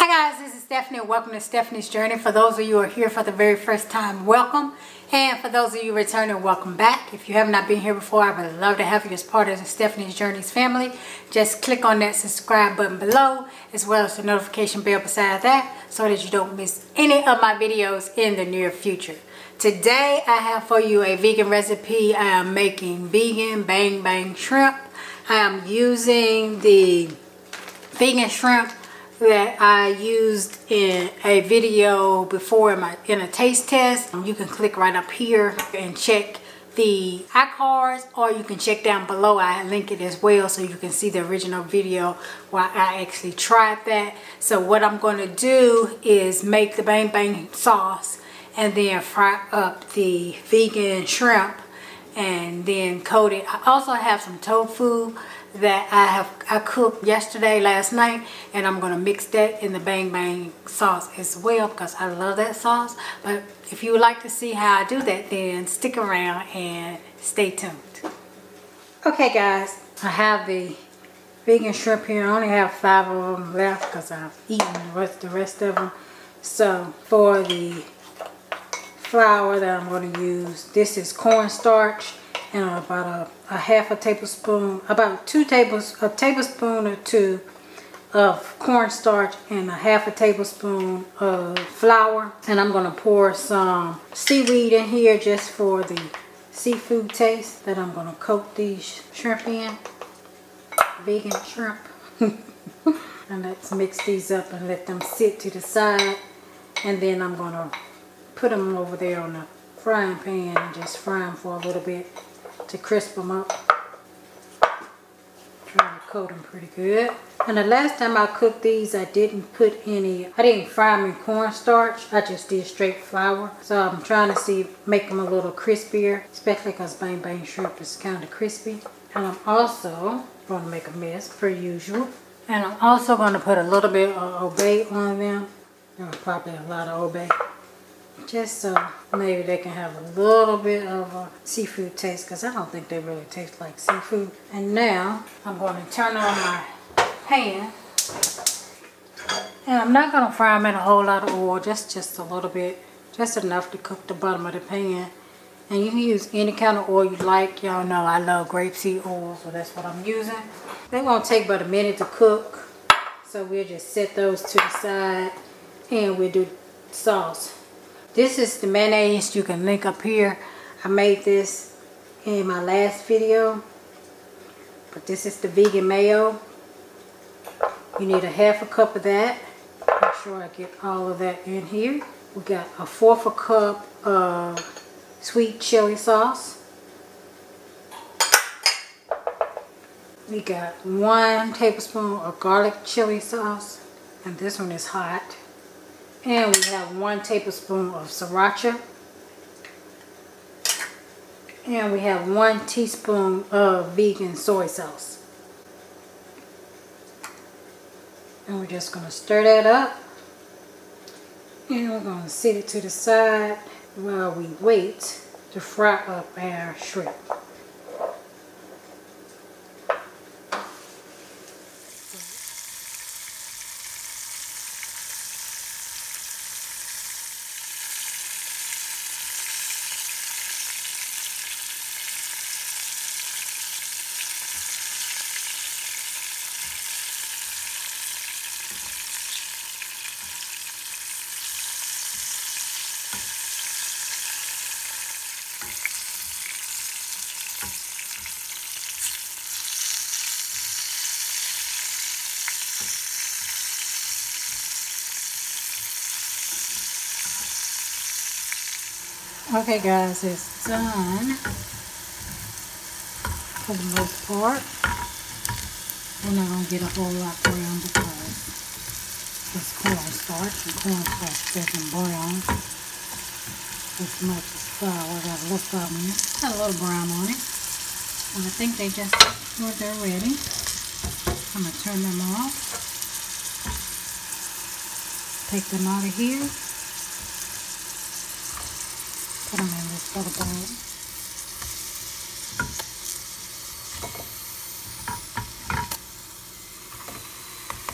Hi guys, this is Stephanie and welcome to Stephanie's Journey. For those of you who are here for the very first time, welcome. And for those of you returning, welcome back. If you have not been here before, I would love to have you as part of the Stephanie's Journeys family. Just click on that subscribe button below, as well as the notification bell beside that, so that you don't miss any of my videos in the near future. Today I have for you a vegan recipe. I am making vegan bang bang shrimp. I am using the vegan shrimp that I used in a video before in a taste test. You can click right up here and check the iCards, or you can check down below. I link it as well so you can see the original video where I actually tried that. So what I'm going to do is make the bang bang sauce and then fry up the vegan shrimp and then coat it. I also have some tofu that I cooked last night, and I'm gonna mix that in the bang bang sauce as well because I love that sauce. But if you would like to see how I do that, then stick around and stay tuned. Okay guys, I have the vegan shrimp here. I only have 5 of them left because I've eaten the rest of them. So for the flour that I'm going to use, this is cornstarch and about a half a tablespoon, about a tablespoon or 2 of cornstarch and a half a tablespoon of flour. And I'm going to pour some seaweed in here just for the seafood taste that I'm going to coat these shrimp in, vegan shrimp. And let's mix these up and let them sit to the side, and then I'm going to put them over there on the frying pan and just fry them for a little bit to crisp them up. Try to coat them pretty good. And the last time I cooked these, I didn't fry them in cornstarch. I just did straight flour. So I'm trying to make them a little crispier, especially because bang bang shrimp is kind of crispy. And I'm also going to make a mess per usual. And I'm also going to put a little bit of Old Bay on them. Probably a lot of Old Bay. Just so maybe they can have a little bit of a seafood taste, because I don't think they really taste like seafood. And now I'm going to turn on my pan. And I'm not going to fry them in a whole lot of oil, just a little bit, just enough to cook the bottom of the pan. And you can use any kind of oil you like. Y'all know I love grapeseed oil, so that's what I'm using. They won't take but a minute to cook, so we'll just set those to the side and we'll do sauce. This is the mayonnaise. You can link up here. I made this in my last video, but this is the vegan mayo. You need a half a cup of that. Make sure I get all of that in here. We got a 1/4 cup of sweet chili sauce. We got 1 tablespoon of garlic chili sauce, and this one is hot. And we have 1 tablespoon of Sriracha. And we have 1 teaspoon of vegan soy sauce. And we're just going to stir that up. And we're going to set it to the side while we wait to fry up our shrimp. Okay guys, it's done for the most part. We're not going to get a whole lot brown because it's cornstarch, and cornstarch doesn't brown as much as flour. Got a little flour in it. Got a little brown on it. And I think they're ready. I'm going to turn them off. Take them out of here. Put them in this little bowl.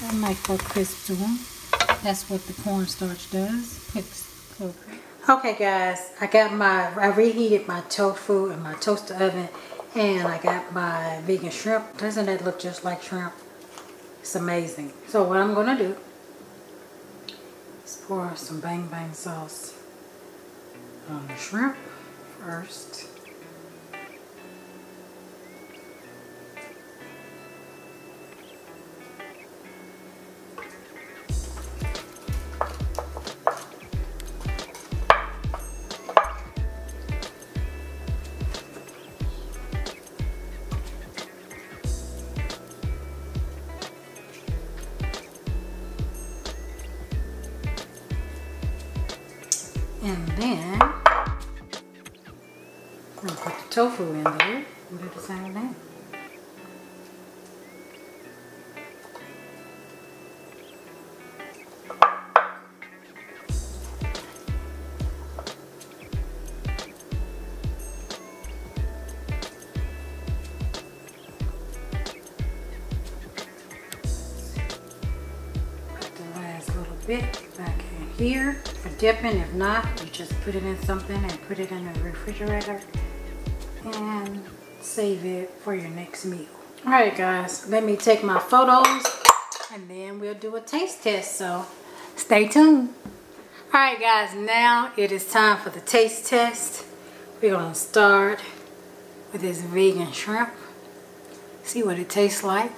I might go crisp to them. That's what the cornstarch does. Okay guys, I reheated my tofu in my toaster oven, and I got my vegan shrimp. Doesn't that look just like shrimp? It's amazing. So what I'm gonna do is pour some bang bang sauce on the shrimp first. And then we'll put the tofu in there. We'll do the same thing. Put the last little bit back in here for dipping. If not, you just put it in something and put it in the refrigerator and save it for your next meal. Alright guys, let me take my photos and then we'll do a taste test, so stay tuned. Alright guys, now it is time for the taste test. We're going to start with this vegan shrimp. See what it tastes like.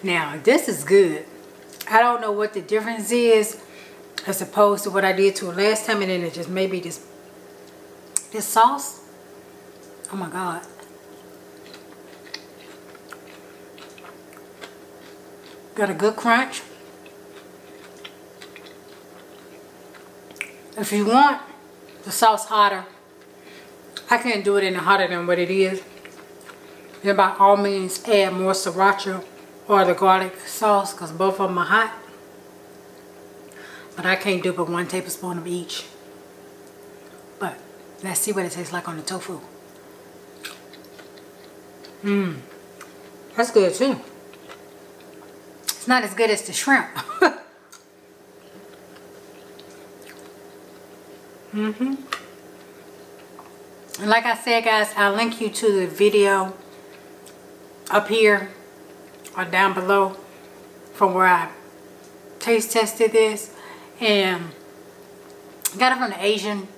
Now this is good. I don't know what the difference is as opposed to what I did to it last time, and then it just maybe this sauce. Oh my god. Got a good crunch. If you want the sauce hotter, I can't do it any hotter than what it is. Then by all means add more Sriracha or the garlic sauce, because both of them are hot. But I can't do but 1 tablespoon of each. But let's see what it tastes like on the tofu. That's good too. It's not as good as the shrimp. And like I said guys, I'll link you to the video up here or down below from where I taste tested this, and got it from the Asian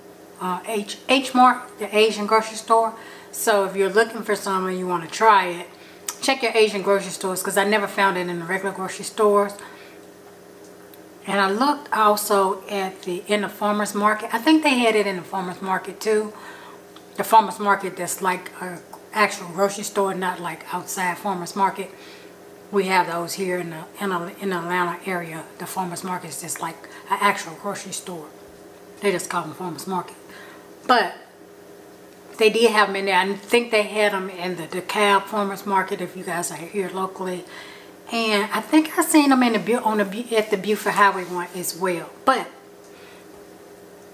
H Mart, the Asian grocery store. So if you're looking for some and you want to try it, check your Asian grocery stores, because I never found it in the regular grocery stores. And I looked also at in the farmer's market. I think they had it in the farmer's market too. The farmer's market that's like an actual grocery store, not like outside farmer's market. We have those here in the Atlanta area. The farmer's market is just like an actual grocery store. They just call them farmer's market. But they did have them in there. I think they had them in the DeKalb farmer's market if you guys are here locally. And I think I seen them in at the Buford Highway one as well. But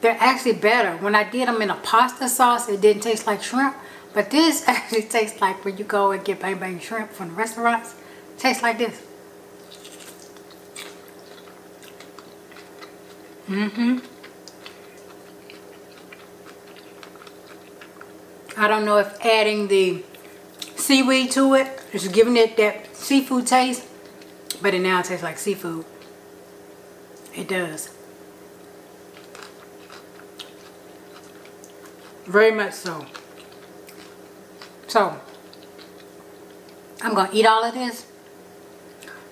they're actually better. When I did them in a pasta sauce, it didn't taste like shrimp. But this actually tastes like when you go and get bang bang shrimp from the restaurants. It tastes like this. I don't know if adding the seaweed to it is giving it that seafood taste, but it now tastes like seafood. It does. Very much so. So, I'm going to eat all of this.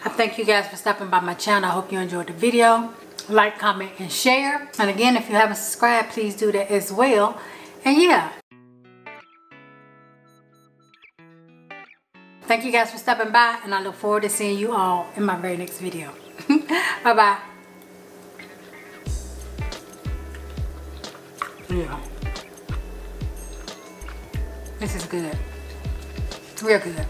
I thank you guys for stopping by my channel. I hope you enjoyed the video. Like, comment, and share. And again, if you haven't subscribed, please do that as well. And yeah. Thank you guys for stopping by, and I look forward to seeing you all in my very next video. Bye-bye. Yeah. This is good. Real good.